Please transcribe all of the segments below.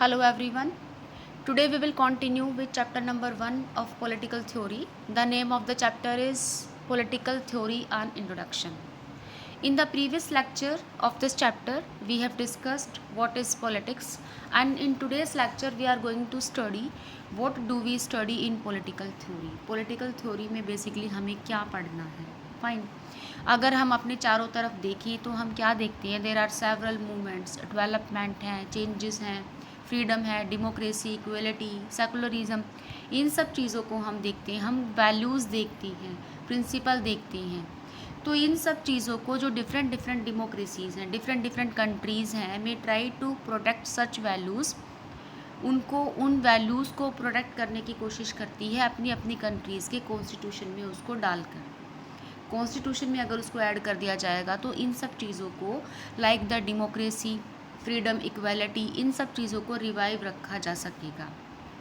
Hello everyone. Today we will continue with chapter number 1 of political theory. The name of the chapter is Political Theory and Introduction. In the previous lecture of this chapter, we have discussed what is politics, and in today's lecture we are going to study what do we study in political theory. Political theory में basically हमें क्या पढ़ना है. Fine. अगर हम अपने चारों तरफ देखें तो हम क्या देखते हैं, there are several movements, development हैं, चेंजेस हैं, फ्रीडम है, डेमोक्रेसी, इक्वलिटी, सेकुलरिज्म, इन सब चीज़ों को हम देखते हैं. हम वैल्यूज़ देखते हैं, प्रिंसिपल देखते हैं. तो इन सब चीज़ों को जो डिफरेंट डिफरेंट डेमोक्रेसीज़ हैं, डिफरेंट डिफरेंट कंट्रीज़ हैं, may try to protect such values, उनको उन वैल्यूज़ को प्रोटेक्ट करने की कोशिश करती है अपनी अपनी कंट्रीज़ के कॉन्स्टिट्यूशन में उसको डालकर. कॉन्स्टिट्यूशन में अगर उसको ऐड कर दिया जाएगा तो इन सब चीज़ों को like the democracy, freedom, equality, इन सब चीज़ों को रिवाइव रखा जा सकेगा.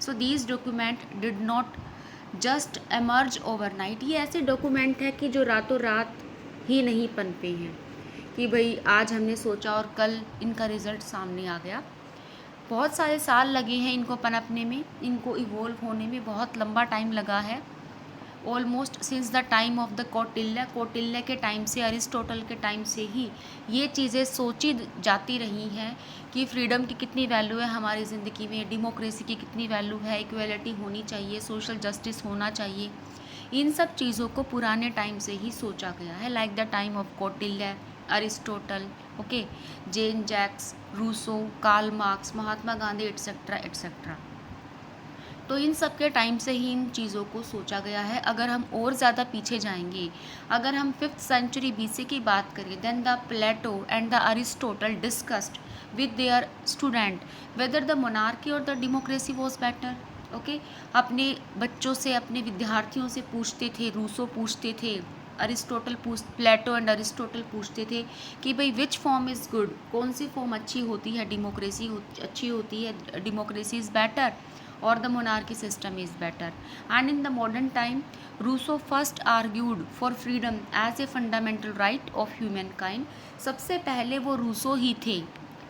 So these document did not just emerge overnight. ये ऐसे डॉक्यूमेंट है कि जो रातों रात ही नहीं पनपे हैं कि भाई आज हमने सोचा और कल इनका रिज़ल्ट सामने आ गया. बहुत सारे साल लगे हैं इनको पनपने में, इनको इवोल्व होने में बहुत लंबा टाइम लगा है. Almost since the time of the Kautilya के टाइम से, अरिस्टोटल के टाइम से ही ये चीज़ें सोची जाती रही हैं कि फ्रीडम की कितनी वैल्यू है हमारी ज़िंदगी में, डेमोक्रेसी की कितनी वैल्यू है, इक्वलिटी होनी चाहिए, सोशल जस्टिस होना चाहिए. इन सब चीज़ों को पुराने टाइम से ही सोचा गया है, like the time of Kautilya, Aristotle, okay, Jean Jacques Rousseau, Karl Marx, Mahatma Gandhi, etcetera etcetera. तो इन सब के टाइम से ही इन चीज़ों को सोचा गया है. अगर हम और ज़्यादा पीछे जाएंगे, अगर हम 5th सेंचुरी BC की बात करें, then the Plato and the Aristotle discussed with their student whether the monarchy और the democracy was better. Okay, अपने बच्चों से, अपने विद्यार्थियों से पूछते थे, रूसो पूछते थे, प्लेटो एंड अरिस्टोटल पूछते थे कि भाई विच फॉर्म इज़ गुड, कौन सी फॉर्म अच्छी होती है, डेमोक्रेसी अच्छी होती है, democracy is better or the monarchy system is better. And in the modern time, Rousseau first argued for freedom as a fundamental right of humankind. सबसे पहले वो रूसो ही थे.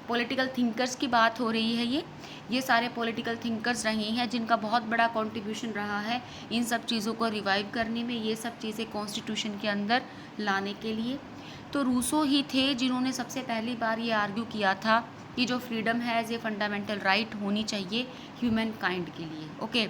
पॉलिटिकल थिंकर्स की बात हो रही है. ये सारे पॉलिटिकल थिंकर्स रहे हैं जिनका बहुत बड़ा कंट्रीब्यूशन रहा है इन सब चीज़ों को रिवाइव करने में, ये सब चीज़ें कॉन्स्टिट्यूशन के अंदर लाने के लिए. तो रूसो ही थे जिन्होंने सबसे पहली बार ये आर्ग्यू किया था कि जो फ्रीडम है एज ए फंडामेंटल राइट होनी चाहिए ह्यूमन काइंड के लिए. Okay,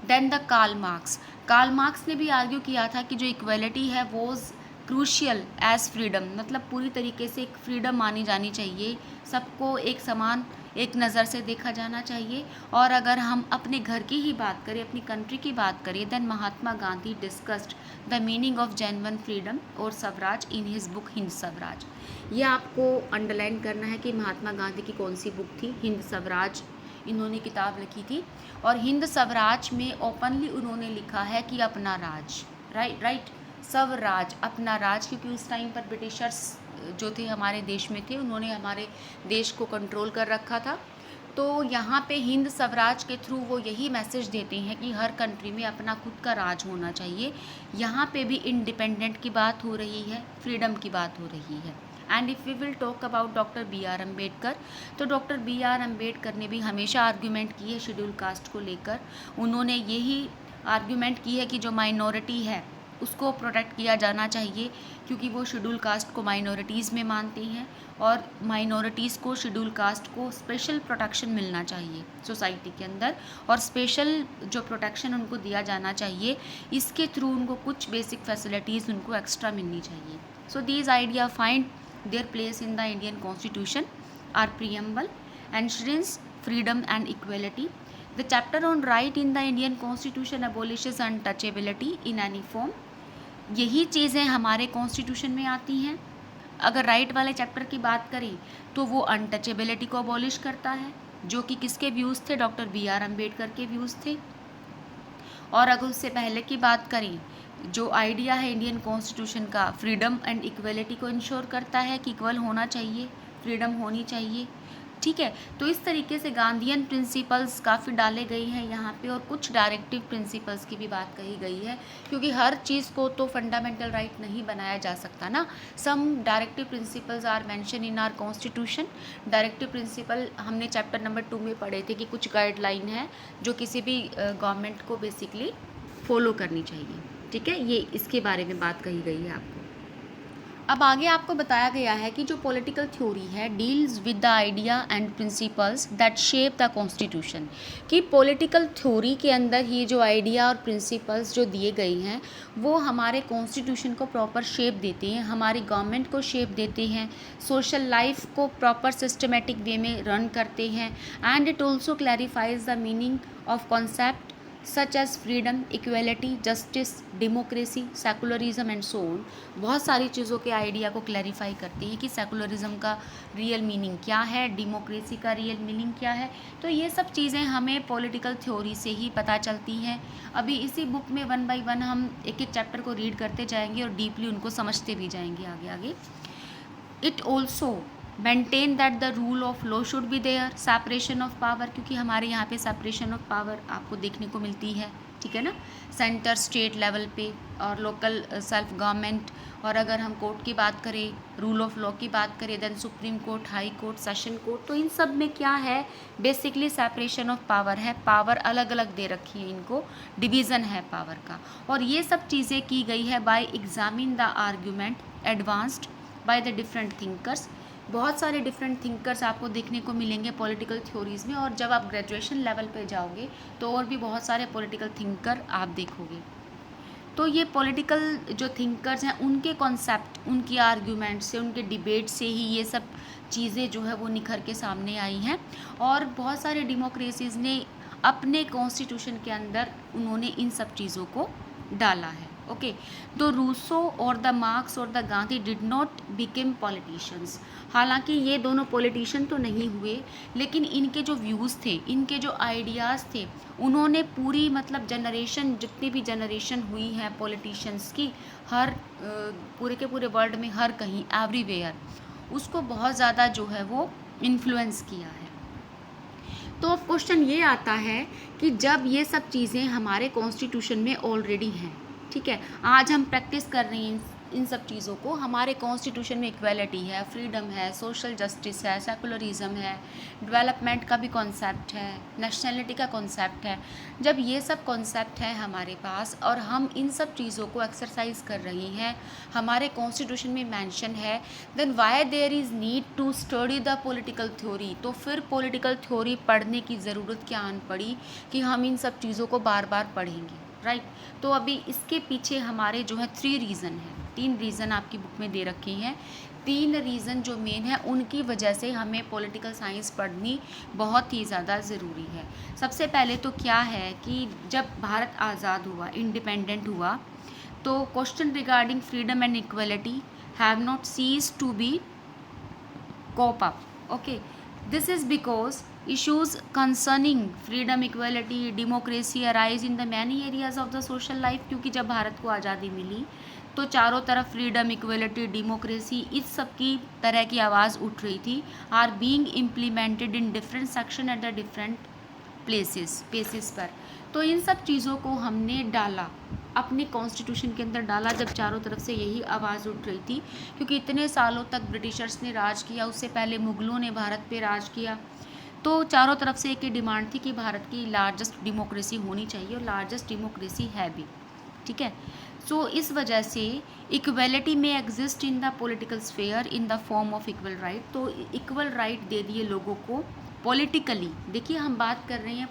then the Karl Marx ने भी आर्ग्यू किया था कि जो इक्वलिटी है वॉज क्रूशियल एज फ्रीडम, मतलब पूरी तरीके से एक फ्रीडम मानी जानी चाहिए, सबको एक समान एक नज़र से देखा जाना चाहिए. और अगर हम अपने घर की ही बात करें, अपनी कंट्री की बात करें, then Mahatma Gandhi discussed the meaning of genuine freedom और swaraj in his book Hind Swaraj. ये आपको अंडरलाइन करना है कि महात्मा गांधी की कौन सी बुक थी, हिंद स्वराज इन्होंने किताब लिखी थी. और हिंद स्वराज में ओपनली उन्होंने लिखा है कि अपना राज, राइट, स्वराज, अपना राज, क्योंकि उस टाइम पर ब्रिटिशर्स जो थे हमारे देश में थे, उन्होंने हमारे देश को कंट्रोल कर रखा था. तो यहाँ पे हिंद स्वराज के थ्रू वो यही मैसेज देते हैं कि हर कंट्री में अपना खुद का राज होना चाहिए. यहाँ पे भी इंडिपेंडेंट की बात हो रही है, फ्रीडम की बात हो रही है. And if we will talk about doctor BR Ambedkar, तो डॉक्टर BR अम्बेडकर ने भी हमेशा आर्ग्यूमेंट की है शेड्यूल कास्ट को लेकर. उन्होंने यही आर्ग्यूमेंट की है कि जो माइनॉरिटी है उसको प्रोटेक्ट किया जाना चाहिए, क्योंकि वो शेड्यूल कास्ट को माइनॉरिटीज़ में मानते हैं और माइनॉरिटीज़ को, शेड्यूल कास्ट को स्पेशल प्रोटेक्शन मिलना चाहिए सोसाइटी के अंदर, और स्पेशल जो प्रोटेक्शन उनको दिया जाना चाहिए, इसके थ्रू उनको कुछ बेसिक फैसिलिटीज़ उनको एक्स्ट्रा मिलनी चाहिए. So these idea find their place in the Indian Constitution are preamble, enshrines freedom and equality. The chapter on right in the Indian Constitution abolishes untouchability in any form. यही चीज़ें हमारे constitution में आती हैं. अगर right वाले chapter की बात करें तो वो अनटचेबिलिटी को अबॉलिश करता है, जो कि किसके व्यूज़ थे, डॉक्टर BR अम्बेडकर के व्यूज़ थे. और अगर उससे पहले की बात करें, जो आइडिया है इंडियन कॉन्स्टिट्यूशन का, फ्रीडम एंड इक्वलिटी को इंश्योर करता है कि इक्वल होना चाहिए, फ्रीडम होनी चाहिए. ठीक है। तो इस तरीके से गांधीयन प्रिंसिपल्स काफ़ी डाले गए हैं यहाँ पे, और कुछ डायरेक्टिव प्रिंसिपल्स की भी बात कही गई है, क्योंकि हर चीज़ को तो फंडामेंटल राइट नहीं बनाया जा सकता ना। Some directive principles are mention in our constitution. Directive principle हमने चैप्टर नंबर 2 में पढ़े थे कि कुछ गाइडलाइन है जो किसी भी गवर्नमेंट को बेसिकली फॉलो करनी चाहिए। ठीक है, ये इसके बारे में बात कही गई है आपको। अब आगे आपको बताया गया है कि जो पॉलिटिकल थ्योरी है deals with the idea and principles that shape the constitution, कि पॉलिटिकल थ्योरी के अंदर ही जो आइडिया और प्रिंसिपल्स जो दिए गए हैं वो हमारे कॉन्स्टिट्यूशन को प्रॉपर शेप देते हैं, हमारी गवर्नमेंट को शेप देते हैं, सोशल लाइफ को प्रॉपर सिस्टमेटिक वे में रन करते हैं, and it also clarifies the meaning of concept such as freedom, equality, justice, democracy, secularism and so on. बहुत सारी चीज़ों के आइडिया को क्लैरिफाई करती है कि सेकुलरिज्म का रियल मीनिंग क्या है, डेमोक्रेसी का रियल मीनिंग क्या है। तो ये सब चीज़ें हमें पॉलिटिकल थ्योरी से ही पता चलती हैं। अभी इसी बुक में 1 बाय 1 हम एक एक चैप्टर को रीड करते जाएंगे और डीपली उनको समझते भी जाएंगे आगे आगे। It also maintain that the rule of law should be there, separation of power, क्योंकि हमारे यहाँ पे सेपरेशन ऑफ पावर आपको देखने को मिलती है, ठीक है ना, सेंटर स्टेट लेवल पे और लोकल सेल्फ गवर्नमेंट। और अगर हम कोर्ट की बात करें, रूल ऑफ लॉ की बात करें, then supreme court, high court, session court, तो इन सब में क्या है, बेसिकली सेपरेशन ऑफ पावर है। पावर अलग अलग दे रखी है इनको, डिवीज़न है पावर का। और ये सब चीज़ें की गई है by examine the argument advanced by the different thinkers. बहुत सारे डिफरेंट थिंकर्स आपको देखने को मिलेंगे पॉलिटिकल थ्योरीज़ में, और जब आप ग्रेजुएशन लेवल पे जाओगे तो और भी बहुत सारे पॉलिटिकल थिंकर आप देखोगे। तो ये पॉलिटिकल जो थिंकर्स हैं उनके कॉन्सेप्ट, उनकी आर्ग्यूमेंट से, उनके डिबेट से ही ये सब चीज़ें जो है वो निखर के सामने आई हैं। और बहुत सारे डेमोक्रेसीज़ ने अपने कॉन्स्टिट्यूशन के अंदर उन्होंने इन सब चीज़ों को डाला है। ओके, तो रूसो और द मार्क्स और the Gandhi did not became politicians. हालांकि ये दोनों पॉलिटिशियन तो नहीं हुए, लेकिन इनके जो व्यूज़ थे, इनके जो आइडियाज़ थे, उन्होंने पूरी मतलब जनरेशन, जितनी भी जनरेशन हुई है पॉलिटिशियंस की, हर पूरे के पूरे वर्ल्ड में, हर कहीं, एवरीवेयर, उसको बहुत ज़्यादा जो है वो इन्फ्लुएंस किया है। तो अब क्वेश्चन ये आता है कि जब ये सब चीज़ें हमारे कॉन्स्टिट्यूशन में ऑलरेडी हैं, ठीक है, आज हम प्रैक्टिस कर रहे हैं इन सब चीज़ों को, हमारे कॉन्स्टिट्यूशन में इक्वेलिटी है, फ्रीडम है, सोशल जस्टिस है, सेकुलरिज्म है, डेवलपमेंट का भी कॉन्सेप्ट है, नेशनैलिटी का कॉन्सेप्ट है। जब ये सब कॉन्सेप्ट है हमारे पास और हम इन सब चीज़ों को एक्सरसाइज कर रहे हैं, हमारे कॉन्स्टिट्यूशन में मेंशन है, then why there is need to study the political theory. तो फिर पॉलिटिकल थ्योरी पढ़ने की ज़रूरत क्या आन पड़ी कि हम इन सब चीज़ों को बार बार पढ़ेंगे, राइट। तो अभी इसके पीछे हमारे जो है 3 रीज़न हैं, 3 रीज़न आपकी बुक में दे रखे हैं। 3 रीज़न जो मेन है उनकी वजह से हमें पॉलिटिकल साइंस पढ़नी बहुत ही ज़्यादा ज़रूरी है। सबसे पहले तो क्या है कि जब भारत आज़ाद हुआ, इंडिपेंडेंट हुआ, तो question regarding freedom and equality have not cease to be cope up. Okay, this is because issues concerning freedom, equality, democracy arise in the many areas of the social life। क्योंकि जब भारत को आज़ादी मिली तो चारों तरफ freedom, equality, democracy, इस सब की तरह की आवाज़ उठ रही थी, are being implemented in different section at the different places पर। तो इन सब चीज़ों को हमने डाला, अपने कॉन्स्टिट्यूशन के अंदर डाला, जब चारों तरफ से यही आवाज़ उठ रही थी, क्योंकि इतने सालों तक ब्रिटिशर्स ने राज किया, उससे पहले मुग़लों ने भारत पे राज किया। तो चारों तरफ से एक ही डिमांड थी कि भारत की लार्जेस्ट डेमोक्रेसी होनी चाहिए, और लार्जेस्ट डेमोक्रेसी है भी, ठीक है। सो इस वजह से इक्वलिटी में exist in the political sphere in the form of equal right. तो इक्वल राइट दे दिए लोगों को पॉलिटिकली। देखिए हम बात कर रहे हैं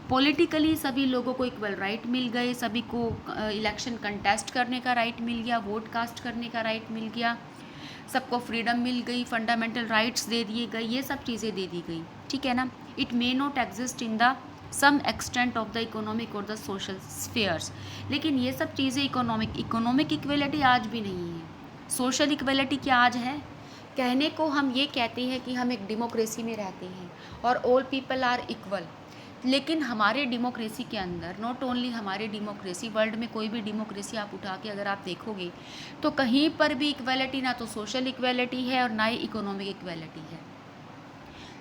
पॉलिटिकली सभी लोगों को इक्वल राइट मिल गए, सभी को इलेक्शन कंटेस्ट करने का राइट मिल गया, वोट कास्ट करने का राइट मिल गया, सबको फ्रीडम मिल गई, फंडामेंटल राइट्स दे दिए गए, ये सब चीज़ें दे दी गई, ठीक है ना। It may not exist in the some extent of the economic और द सोशल स्फेयर्स, लेकिन ये सब चीज़ें इकोनॉमिक इक्वलिटी आज भी नहीं है। सोशल इक्वलिटी क्या आज है? कहने को हम ये कहते हैं कि हम एक डेमोक्रेसी में रहते हैं और ऑल पीपल आर इक्वल, लेकिन हमारे डेमोक्रेसी के अंदर, नॉट ओनली हमारे डेमोक्रेसी, वर्ल्ड में कोई भी डेमोक्रेसी आप उठा के अगर आप देखोगे तो कहीं पर भी इक्वलिटी, ना तो सोशल इक्वलिटी है और ना ही इकोनॉमिक इक्वलिटी है।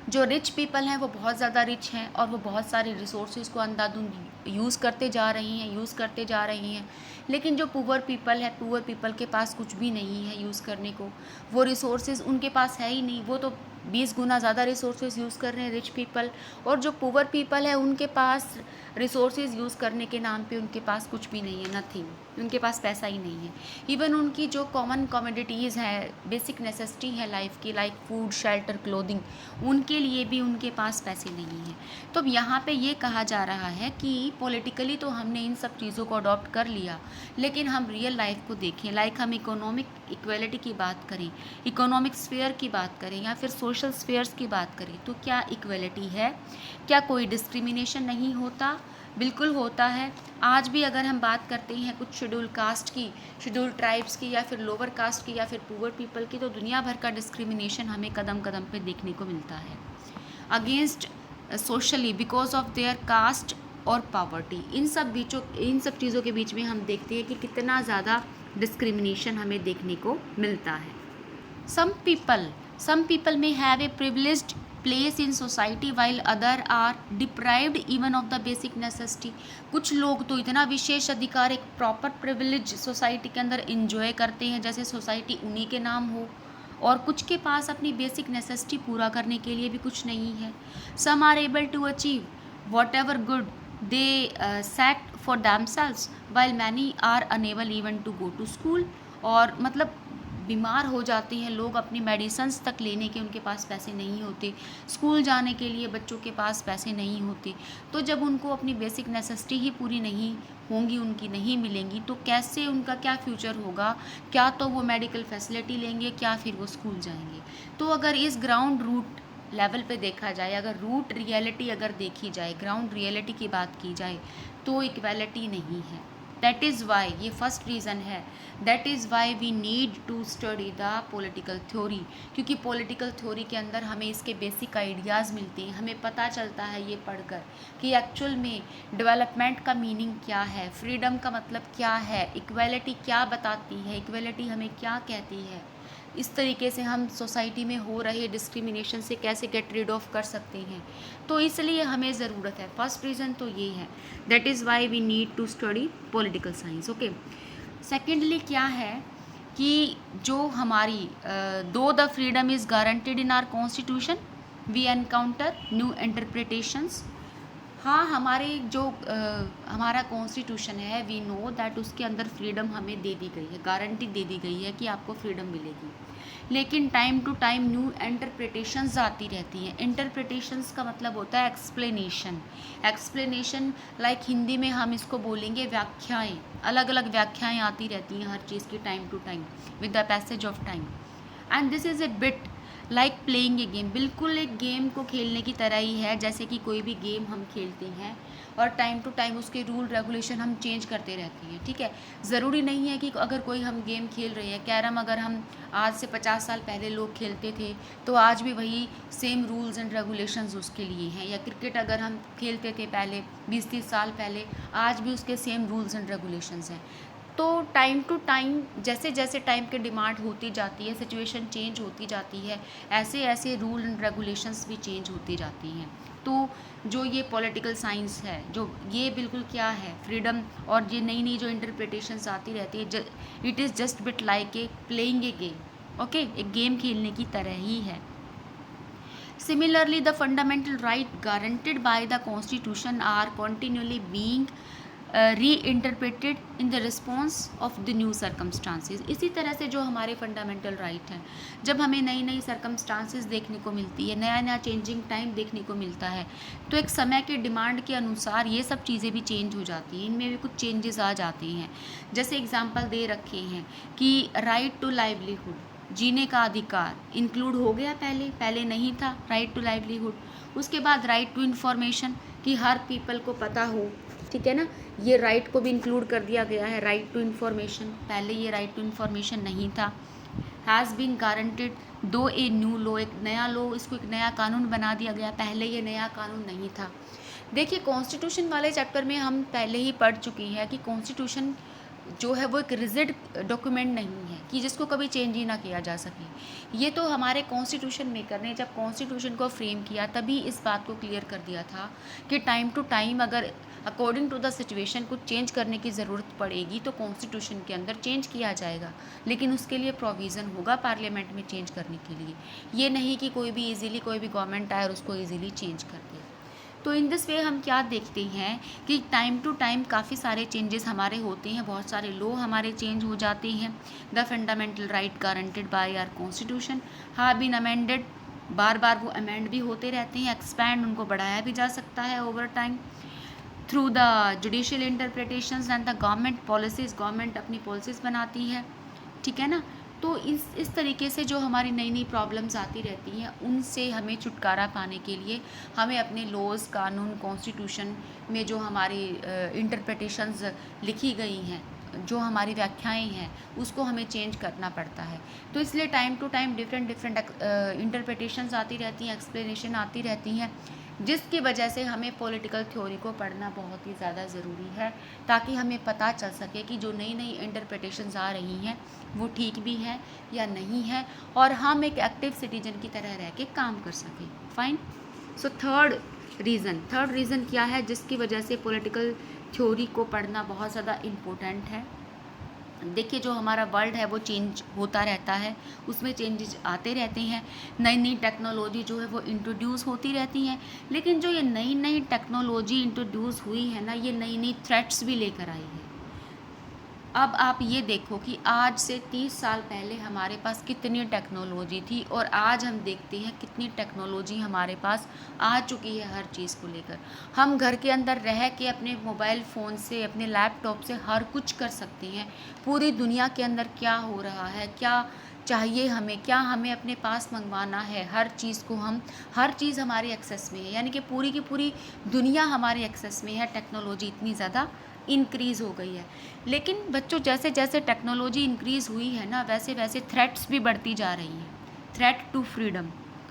जो रिच पीपल हैं वो बहुत ज़्यादा रिच हैं और वो बहुत सारे रिसोर्सेज को अंधाधुंध यूज़ करते जा रही हैं, लेकिन जो पुअर पीपल है, पुअर पीपल के पास कुछ भी नहीं है यूज़ करने को, वो रिसोर्सेज उनके पास है ही नहीं, वो तो 20 गुना ज़्यादा रिसोर्सेज यूज़ कर रहे हैं रिच पीपल, और जो पुअर पीपल है उनके पास रिसोर्सेज यूज़ करने के नाम पे उनके पास कुछ भी नहीं है, नथिंग, उनके पास पैसा ही नहीं है। इवन उनकी जो कॉमन कमोडिटीज़ है, बेसिक नेसेसिटी है लाइफ की, लाइक फूड, शेल्टर, क्लोथिंग, उनके लिए भी उनके पास पैसे नहीं हैं। तो अब यहाँ पे ये कहा जा रहा है कि पॉलिटिकली तो हमने इन सब चीज़ों को अडॉप्ट कर लिया, लेकिन हम रियल लाइफ को देखें, लाइक हम इकोनॉमिक इक्वेलिटी की बात करें, इकोनॉमिक स्फीयर की बात करें या फिर सोशल स्फीयर्स की बात करें, तो क्या इक्वेलिटी है? क्या कोई डिस्क्रिमिनेशन नहीं होता? बिल्कुल होता है। आज भी अगर हम बात करते हैं कुछ शेड्यूल कास्ट की, शेड्यूल ट्राइब्स की, या फिर लोअर कास्ट की, या फिर पुअर पीपल की, तो दुनिया भर का डिस्क्रिमिनेशन हमें कदम कदम पे देखने को मिलता है against socially because of their caste और पॉवर्टी। इन सब चीज़ों के बीच में हम देखते हैं कि कितना ज़्यादा डिस्क्रिमिनेशन हमें देखने को मिलता है। some people may have a privileged place in society while other are deprived even of the basic necessity। कुछ लोग तो इतना विशेष अधिकार एक प्रॉपर प्रिविलेज सोसाइटी के अंदर इंजॉय करते हैं जैसे सोसाइटी उन्हीं के नाम हो, और कुछ के पास अपनी बेसिक नेसेसिटी पूरा करने के लिए भी कुछ नहीं है। Some are able to achieve whatever good they set for themselves while many are unable even to go to school। और मतलब बीमार हो जाते हैं लोग, अपनी मेडिसिन्स तक लेने के उनके पास पैसे नहीं होते, स्कूल जाने के लिए बच्चों के पास पैसे नहीं होते। तो जब उनको अपनी बेसिक नेसेसिटी ही पूरी नहीं होंगी, उनकी नहीं मिलेंगी, तो कैसे उनका क्या फ्यूचर होगा? क्या तो वो मेडिकल फैसिलिटी लेंगे, क्या फिर वो स्कूल जाएंगे? तो अगर इस ग्राउंड रूट लेवल पे देखा जाए, अगर रूट रियलिटी अगर देखी जाए, ग्राउंड रियलिटी की बात की जाए, तो इक्वालिटी नहीं है। दैट इज़ वाई, ये फर्स्ट रीज़न है, that is why we need to study the political theory, क्योंकि पॉलिटिकल थ्योरी के अंदर हमें इसके बेसिक आइडियाज़ मिलते हैं, हमें पता चलता है ये पढ़कर कि एक्चुअल में डेवलपमेंट का मीनिंग क्या है, फ्रीडम का मतलब क्या है, इक्वालिटी क्या बताती है, इक्वालिटी हमें क्या कहती है। इस तरीके से हम सोसाइटी में हो रहे डिस्क्रिमिनेशन से कैसे गेट रिड ऑफ कर सकते हैं, तो इसलिए हमें ज़रूरत है। फर्स्ट रीज़न तो ये है, that is why we need to study political science. Okay, secondly क्या है कि जो हमारी दो the freedom is guaranteed in our constitution we encounter new interpretations. हाँ, हमारे जो हमारा कॉन्स्टिट्यूशन है, वी नो दैट उसके अंदर फ्रीडम हमें दे दी गई है, गारंटी दे दी गई है कि आपको फ्रीडम मिलेगी, लेकिन time to time new interpretations आती रहती हैं। इंटरप्रिटेशंस का मतलब होता है एक्सप्लेनेशन। एक्सप्लेनेशन लाइक हिंदी में हम इसको बोलेंगे व्याख्याएं, अलग अलग व्याख्याएं आती रहती हैं हर चीज़ की time to time with the passage of time, and this is a bit like playing a game. बिल्कुल एक गेम को खेलने की तरह ही है, जैसे कि कोई भी गेम हम खेलते हैं और टाइम टू टाइम उसके रूल रेगुलेशन हम चेंज करते रहते हैं, ठीक है। ज़रूरी नहीं है कि अगर कोई हम गेम खेल रहे हैं, कैरम अगर हम आज से 50 साल पहले लोग खेलते थे तो आज भी वही सेम रूल्स एंड रेगुलेशंस उसके लिए हैं, या क्रिकेट अगर हम खेलते थे पहले 20-30 साल पहले, आज भी उसके सेम रूल्स एंड रेगुलेशंस हैं। तो टाइम टू टाइम जैसे जैसे टाइम की डिमांड होती जाती है, सिचुएशन चेंज होती जाती है, ऐसे ऐसे रूल एंड रेगुलेशंस भी चेंज होती जाती हैं। तो जो ये पॉलिटिकल साइंस है, जो ये बिल्कुल क्या है, फ्रीडम और ये नई नई जो इंटरप्रिटेशंस आती रहती है, it is just bit like a playing a game. Okay, एक गेम खेलने की तरह ही है। Similarly, the fundamental right guaranteed by the Constitution are continually being reinterpreted in the response of the new circumstances। इसी तरह से जो हमारे फंडामेंटल राइट हैं, जब हमें नई नई सर्कमस्टांसेस देखने को मिलती है, नया नया चेंजिंग टाइम देखने को मिलता है, तो एक समय के डिमांड के अनुसार ये सब चीज़ें भी चेंज हो जाती हैं, इनमें भी कुछ चेंजेस आ जाते हैं। जैसे एग्जांपल दे रखे हैं कि राइट टू लाइवलीहुड, जीने का अधिकार इंक्लूड हो गया, पहले नहीं था राइट टू लाइवलीहुड। उसके बाद राइट टू इन्फॉर्मेशन, कि हर पीपल को पता हो, ठीक है ना, ये राइट को भी इंक्लूड कर दिया गया है, राइट टू इन्फॉर्मेशन। पहले ये राइट टू इन्फॉर्मेशन नहीं था। हैज़ बीन गारंटेड दो ए न्यू लॉ, एक नया लॉ, इसको एक नया कानून बना दिया गया, पहले ये नया कानून नहीं था। देखिए, कॉन्स्टिट्यूशन वाले चैप्टर में हम पहले ही पढ़ चुकी हैं कि कॉन्स्टिट्यूशन जो है वो एक रिजिड डॉक्यूमेंट नहीं है कि जिसको कभी चेंज ही ना किया जा सके। ये तो हमारे कॉन्स्टिट्यूशन मेकर ने जब कॉन्स्टिट्यूशन को फ्रेम किया तभी इस बात को क्लियर कर दिया था कि टाइम टू टाइम अगर अकॉर्डिंग टू द सिचुएशन कुछ चेंज करने की ज़रूरत पड़ेगी तो कॉन्स्टिट्यूशन के अंदर चेंज किया जाएगा, लेकिन उसके लिए प्रोविज़न होगा पार्लियामेंट में चेंज करने के लिए। ये नहीं कि कोई भी ईज़िली कोई भी गवर्नमेंट आए और उसको ईज़िली चेंज कर दे। तो इन दिस वे हम क्या देखते हैं कि टाइम टू टाइम काफ़ी सारे चेंजेस हमारे होते हैं, बहुत सारे लॉ हमारे चेंज हो जाते हैं। The fundamental right guaranteed by our constitution have been amended, बार बार वो अमेंड भी होते रहते हैं, एक्सपैंड उनको बढ़ाया भी जा सकता है over time through the judicial interpretations and the government policies. Government अपनी पॉलिसीज़ बनाती है, ठीक है ना। तो इस तरीके से जो हमारी नई नई प्रॉब्लम्स आती रहती हैं उनसे हमें छुटकारा पाने के लिए हमें अपने लॉज, कानून, कॉन्स्टिट्यूशन में जो हमारी इंटरप्रिटेशंस लिखी गई हैं, जो हमारी व्याख्याएं हैं, उसको हमें चेंज करना पड़ता है। तो इसलिए time to time different interpretations आती रहती हैं, एक्सप्लेनेशन आती रहती हैं, जिसकी वजह से हमें पॉलिटिकल थ्योरी को पढ़ना बहुत ही ज़्यादा ज़रूरी है ताकि हमें पता चल सके कि जो नई नई इंटरप्रिटेशंस आ रही हैं वो ठीक भी है या नहीं है, और हम एक एक्टिव सिटीजन की तरह रह के काम कर सकें। फाइन। सो थर्ड रीज़न क्या है जिसकी वजह से पॉलिटिकल थ्योरी को पढ़ना बहुत ज़्यादा इम्पोर्टेंट है। देखिए, जो हमारा वर्ल्ड है वो चेंज होता रहता है, उसमें चेंजेस आते रहते हैं, नई नई टेक्नोलॉजी जो है वो इंट्रोड्यूस होती रहती हैं, लेकिन जो ये नई नई टेक्नोलॉजी इंट्रोड्यूस हुई है ना, ये नई नई थ्रेट्स भी लेकर आई है। अब आप ये देखो कि आज से 30 साल पहले हमारे पास कितनी टेक्नोलॉजी थी और आज हम देखते हैं कितनी टेक्नोलॉजी हमारे पास आ चुकी है हर चीज़ को लेकर। हम घर के अंदर रह के अपने मोबाइल फ़ोन से, अपने लैपटॉप से हर कुछ कर सकते हैं। पूरी दुनिया के अंदर क्या हो रहा है, क्या चाहिए हमें, क्या हमें अपने पास मंगवाना है, हर चीज़ हमारे एक्सेस में है, यानी कि पूरी की पूरी दुनिया हमारे एक्सेस में है। टेक्नोलॉजी इतनी ज़्यादा इंक्रीज़ हो गई है। लेकिन बच्चों, जैसे जैसे टेक्नोलॉजी इंक्रीज़ हुई है ना, वैसे वैसे थ्रेट्स भी बढ़ती जा रही हैं। Threat to freedom,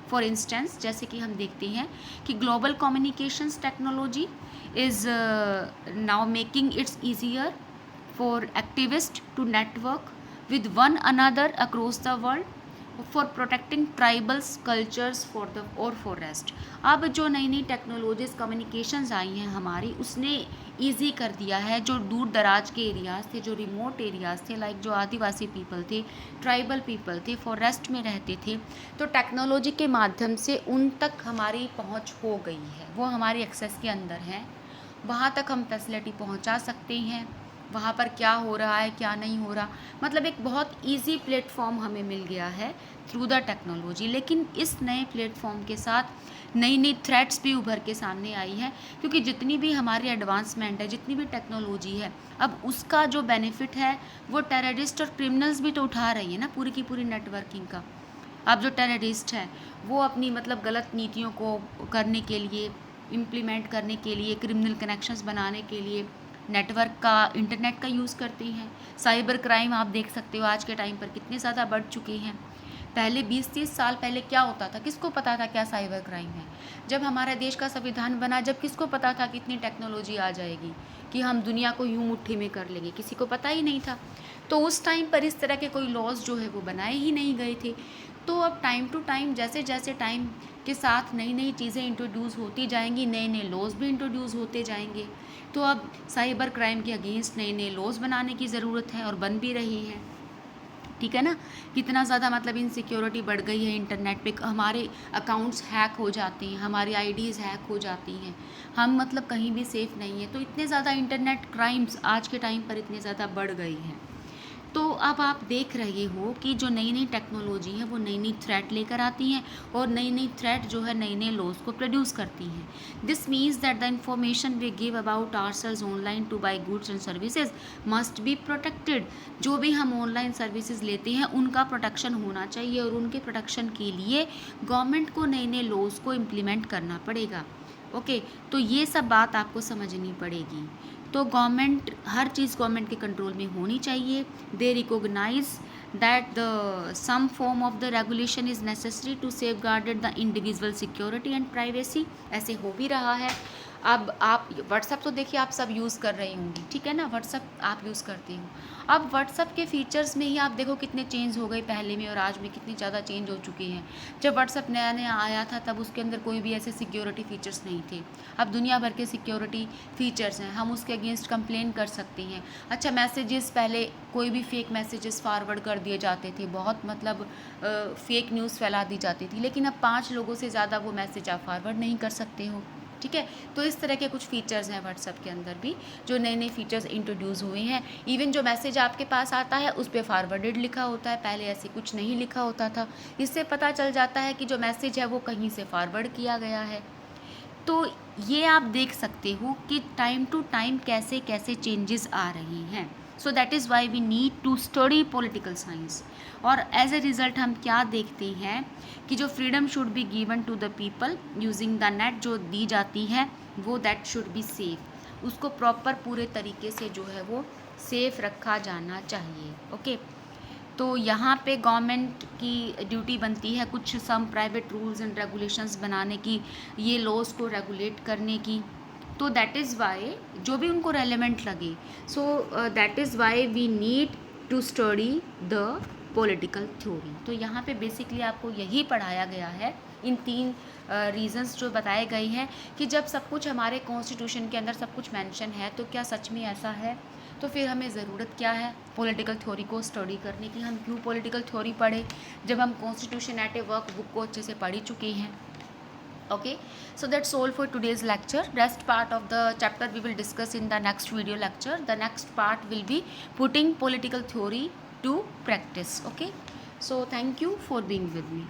for instance, जैसे कि हम देखते हैं कि global communications technology is now making its easier for activist to network with one another across the world for protecting tribals cultures और forest। अब जो नई नई टेक्नोलॉजीज़ कम्युनिकेशंस आई हैं हमारी, उसने ईजी कर दिया है जो दूर दराज के एरियाज़ थे, जो रिमोट एरियाज़ थे, लाइक जो आदिवासी पीपल थे, ट्राइबल पीपल थे, फॉरेस्ट में रहते थे, तो टेक्नोलॉजी के माध्यम से उन तक हमारी पहुंच हो गई है, वो हमारी एक्सेस के अंदर है। वहाँ तक हम फैसिलिटी पहुँचा सकते हैं, वहाँ पर क्या हो रहा है, क्या नहीं हो रहा, मतलब एक बहुत इजी प्लेटफॉर्म हमें मिल गया है थ्रू द टेक्नोलॉजी। लेकिन इस नए प्लेटफॉर्म के साथ नई नई थ्रेट्स भी उभर के सामने आई है, क्योंकि जितनी भी हमारी एडवांसमेंट है, जितनी भी टेक्नोलॉजी है, अब उसका जो बेनिफिट है वो टेररिस्ट और क्रिमिनल्स भी तो उठा रही है ना, पूरी की पूरी नेटवर्किंग का। अब जो टेररिस्ट है वो अपनी मतलब गलत नीतियों को करने के लिए, इम्प्लीमेंट करने के लिए, क्रिमिनल कनेक्शंस बनाने के लिए नेटवर्क का, इंटरनेट का यूज़ करते हैं। साइबर क्राइम आप देख सकते हो आज के टाइम पर कितने ज़्यादा बढ़ चुके हैं। पहले 20-30 साल पहले क्या होता था, किसको पता था क्या साइबर क्राइम है? जब हमारे देश का संविधान बना, जब किसको पता था कितनी टेक्नोलॉजी आ जाएगी कि हम दुनिया को यूं मुट्ठी में कर लेंगे, किसी को पता ही नहीं था। तो उस टाइम पर इस तरह के कोई लॉज जो है वो बनाए ही नहीं गए थे। तो अब टाइम टू टाइम, जैसे जैसे टाइम के साथ नई नई चीज़ें इंट्रोड्यूस होती जाएंगी, नए नए लॉज भी इंट्रोड्यूस होते जाएंगे। तो अब साइबर क्राइम के अगेंस्ट नए नए लॉज बनाने की ज़रूरत है और बन भी रही है, ठीक है ना। कितना ज़्यादा मतलब इनसिक्योरिटी बढ़ गई है इंटरनेट पे, हमारे अकाउंट्स हैक हो जाते हैं, हमारी आईडीज़ हैक हो जाती हैं, हम मतलब कहीं भी सेफ़ नहीं है। तो इतने ज़्यादा इंटरनेट क्राइम्स आज के टाइम पर इतने ज़्यादा बढ़ गई हैं। तो अब आप देख रहे हो कि जो नई नई टेक्नोलॉजी है वो नई नई थ्रेट लेकर आती हैं, और नई नई थ्रेट जो है नए नए लॉज को प्रोड्यूस करती हैं। This means that the information we give about ourselves online to buy goods and services must be protected. जो भी हम ऑनलाइन सर्विसेज लेते हैं उनका प्रोटेक्शन होना चाहिए, और उनके प्रोटेक्शन के लिए गवर्नमेंट को नए नए लॉज को इम्प्लीमेंट करना पड़ेगा। ओके, तो ये सब बात आपको समझनी पड़ेगी। तो गवर्नमेंट, हर चीज़ गवर्नमेंट के कंट्रोल में होनी चाहिए। They recognise that the some form of the regulation is necessary to safeguard the individual security and privacy. ऐसे हो भी रहा है। अब आप व्हाट्सअप तो देखिए आप सब यूज़ कर रही होंगी, ठीक है ना, व्हाट्सअप आप यूज़ करती हो। अब व्हाट्सअप के फीचर्स में ही आप देखो कितने चेंज हो गए पहले में और आज में, कितनी ज़्यादा चेंज हो चुके हैं। जब व्हाट्सअप नया नया आया था तब उसके अंदर कोई भी ऐसे सिक्योरिटी फीचर्स नहीं थे। अब दुनिया भर के सिक्योरिटी फीचर्स हैं, हम उसके अगेंस्ट कंप्लेन कर सकते हैं। अच्छा, मैसेजेस पहले कोई भी फेक मैसेजेस फॉरवर्ड कर दिए जाते थे, बहुत मतलब फेक न्यूज़ फैला दी जाती थी, लेकिन अब 5 लोगों से ज़्यादा वो मैसेज आप फॉरवर्ड नहीं कर सकते हो, ठीक है। तो इस तरह के कुछ फीचर्स हैं व्हाट्सएप के अंदर भी, जो नए नए फीचर्स इंट्रोड्यूस हुए हैं। इवन जो मैसेज आपके पास आता है उस पर फॉरवर्डेड लिखा होता है, पहले ऐसे कुछ नहीं लिखा होता था। इससे पता चल जाता है कि जो मैसेज है वो कहीं से फॉरवर्ड किया गया है। तो ये आप देख सकते हो कि टाइम टू टाइम कैसे कैसे चेंजेस आ रहे हैं। So that is why we need to study political science. और एज ए रिज़ल्ट हम क्या देखते हैं कि जो freedom should be given to the people using the net, जो दी जाती है वो दैट शुड बी सेफ, उसको प्रॉपर पूरे तरीके से जो है वो सेफ रखा जाना चाहिए। ओके, तो यहाँ पे गवर्नमेंट की ड्यूटी बनती है कुछ some private rules and regulations बनाने की, ये लॉज को रेगुलेट करने की। तो दैट इज़ वाई जो भी उनको रेलेवेंट लगे, so that is why we need to study the political theory. तो यहाँ पे बेसिकली आपको यही पढ़ाया गया है, इन 3 रीजंस जो बताए गए हैं कि जब सब कुछ हमारे कॉन्स्टिट्यूशन के अंदर सब कुछ मेंशन है तो क्या सच में ऐसा है, तो फिर हमें ज़रूरत क्या है पॉलिटिकल थ्योरी को स्टडी करने की। हम क्यों पॉलिटिकल थ्योरी पढ़े जब हम कॉन्स्टिट्यूशन एट ए वर्क बुक को अच्छे से पढ़ चुके हैं। Okay, so that's all for today's lecture. Rest part of the chapter we will discuss in the next video lecture. The next part will be putting political theory to practice. Okay, so thank you for being with me.